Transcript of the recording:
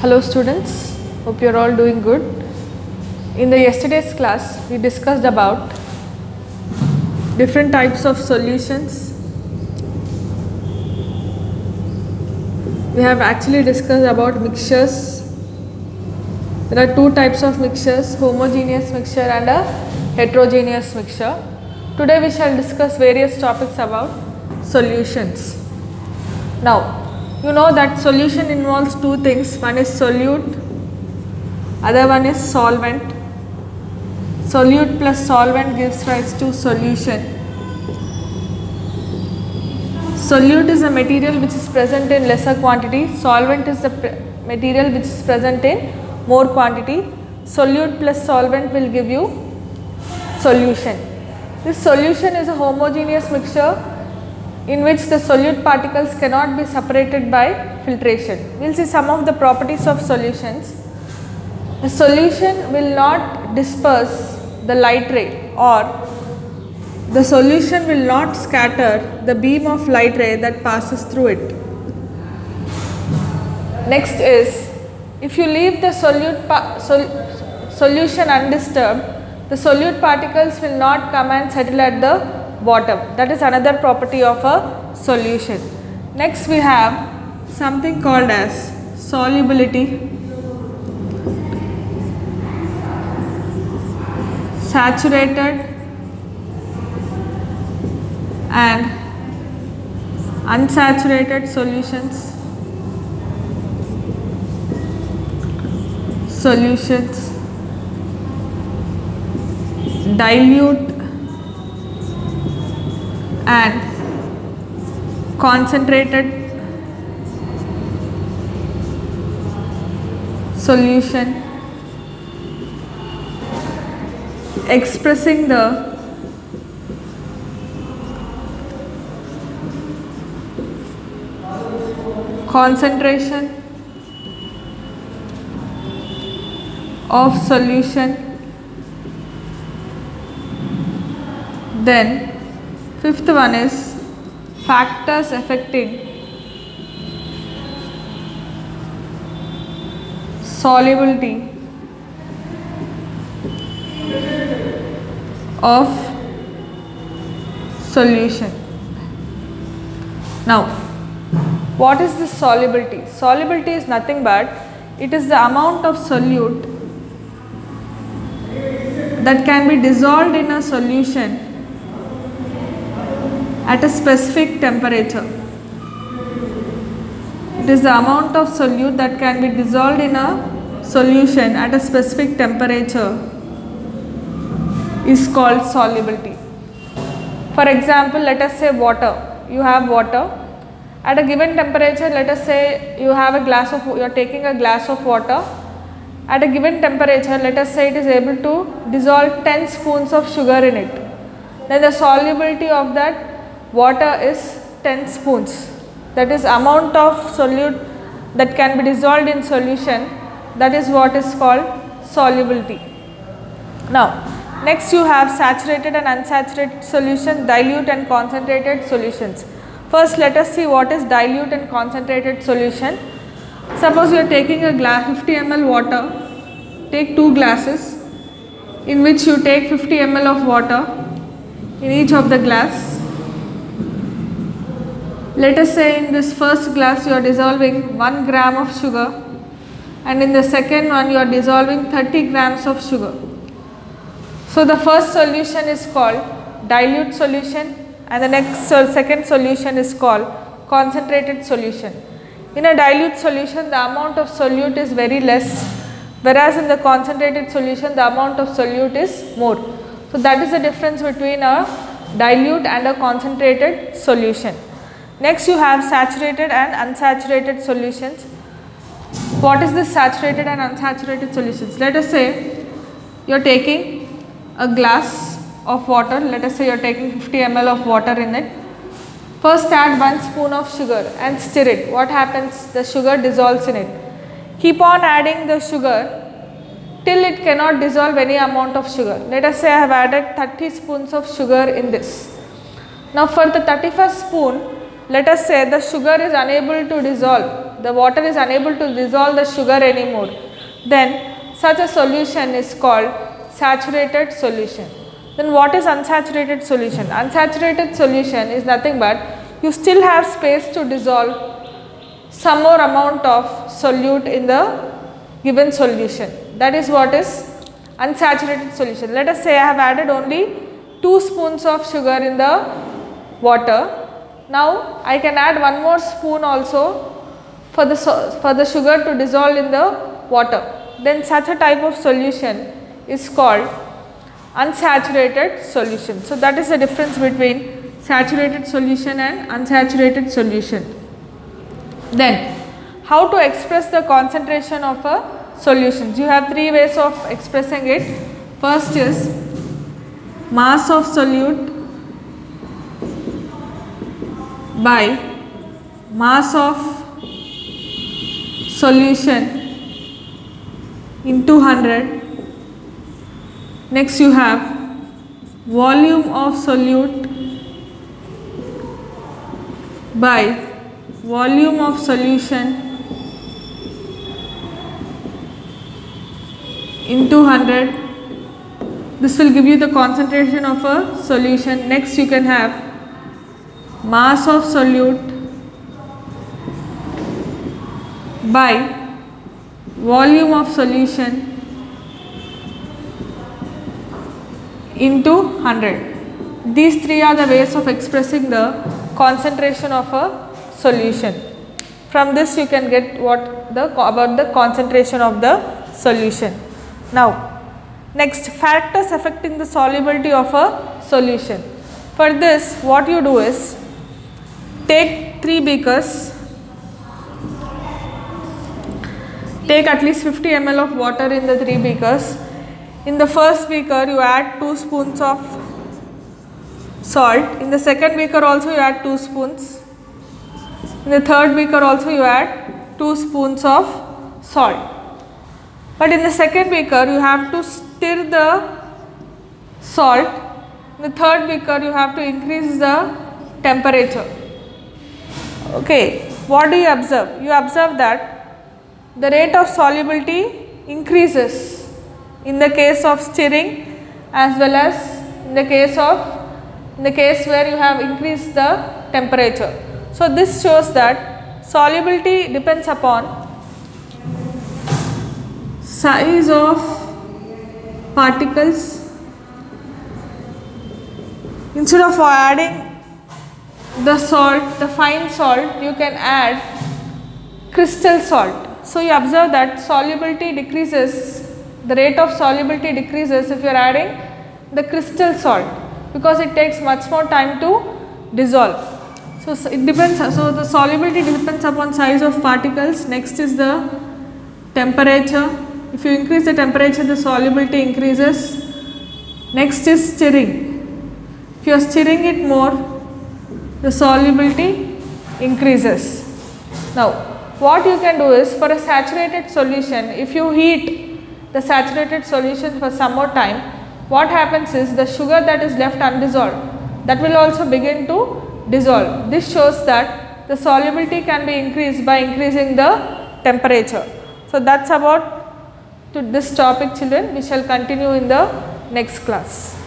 Hello students, hope you are all doing good. In the yesterday's class, we discussed about different types of solutions. We have actually discussed about mixtures. There are two types of mixtures, homogeneous mixture and a heterogeneous mixture. Today we shall discuss various topics about solutions. Now, you know that solution involves two things. One is solute, other one is solvent. Solute plus solvent gives rise to solution. Solute is a material which is present in lesser quantity. Solvent is the material which is present in more quantity. Solute plus solvent will give you solution. This solution is a homogeneous mixture in which the solute particles cannot be separated by filtration. We will see some of the properties of solutions. The solution will not disperse the light ray, or the solution will not scatter the beam of light ray that passes through it. Next is, if you leave the solution undisturbed, the solute particles will not come and settle at the bottom. That is another property of a solution. Next we have something called as solubility, saturated and unsaturated solutions, dilute and concentrated solution. Expressing the concentration of solution. Then fifth one is factors affecting solubility of solution. Now, what is this solubility? Solubility is nothing but it is the amount of solute that can be dissolved in a solution at a specific temperature. It is the amount of solute that can be dissolved in a solution at a specific temperature is called solubility. For example, let us say water. You have water. At a given temperature, let us say you have a glass of, you are taking a glass of water. At a given temperature, let us say it is able to dissolve 10 spoons of sugar in it. Then the solubility of that water is 10 spoons. That is amount of solute that can be dissolved in solution. That is what is called solubility. Now, next you have saturated and unsaturated solution, dilute and concentrated solutions. First let us see what is dilute and concentrated solution. Suppose you are taking a glass 50 ml water, take two glasses in which you take 50 ml of water in each of the glass. Let us say in this first glass you are dissolving 1 gram of sugar, and in the second one you are dissolving 30 grams of sugar. So the first solution is called dilute solution and the next second solution is called concentrated solution. In a dilute solution the amount of solute is very less, whereas in the concentrated solution the amount of solute is more. So that is the difference between a dilute and a concentrated solution. Next you have saturated and unsaturated solutions. What is this saturated and unsaturated solutions? Let us say you are taking a glass of water, let us say you are taking 50 ml of water in it. First add 1 spoon of sugar and stir it. What happens? The sugar dissolves in it. Keep on adding the sugar till it cannot dissolve any amount of sugar. Let us say I have added 30 spoons of sugar in this. Now for the 31st spoon, let us say the sugar is unable to dissolve the water is unable to dissolve the sugar anymore, then such a solution is called saturated solution. Then what is unsaturated solution? Unsaturated solution is nothing but you still have space to dissolve some more amount of solute in the given solution. That is what is unsaturated solution. Let us say I have added only 2 spoons of sugar in the water. Now I can add 1 more spoon also for the sugar to dissolve in the water. Then such a type of solution is called unsaturated solution. So that is the difference between saturated solution and unsaturated solution. Then how to express the concentration of a solution? You have 3 ways of expressing it. First is mass of solute by mass of solution into 100. Next you have volume of solute by volume of solution into 100. This will give you the concentration of a solution. Next you can have mass of solute by volume of solution into 100. These 3 are the ways of expressing the concentration of a solution. From this you can get about the concentration of the solution. Now next, factors affecting the solubility of a solution. For this what you do is take 3 beakers, take at least 50 ml of water in the 3 beakers. In the first beaker you add 2 spoons of salt. In the second beaker also you add 2 spoons. In the third beaker also you add 2 spoons of salt. But in the second beaker you have to stir the salt. In the third beaker you have to increase the temperature. Okay, what do you observe? You observe that the rate of solubility increases in the case of stirring as well as in the case where you have increased the temperature. So this shows that solubility depends upon size of particles. Instead of adding the salt, the fine salt, you can add crystal salt. So you observe that solubility decreases, the rate of solubility decreases if you are adding the crystal salt, because it takes much more time to dissolve. So it depends. So the solubility depends upon size of particles. Next is the temperature. If you increase the temperature, the solubility increases. Next is stirring. If you are stirring it more, the solubility increases. Now what you can do is, for a saturated solution, if you heat the saturated solution for some more time, what happens is the sugar that is left undissolved, that will also begin to dissolve. This shows that the solubility can be increased by increasing the temperature. So that's about to this topic, children. We shall continue in the next class.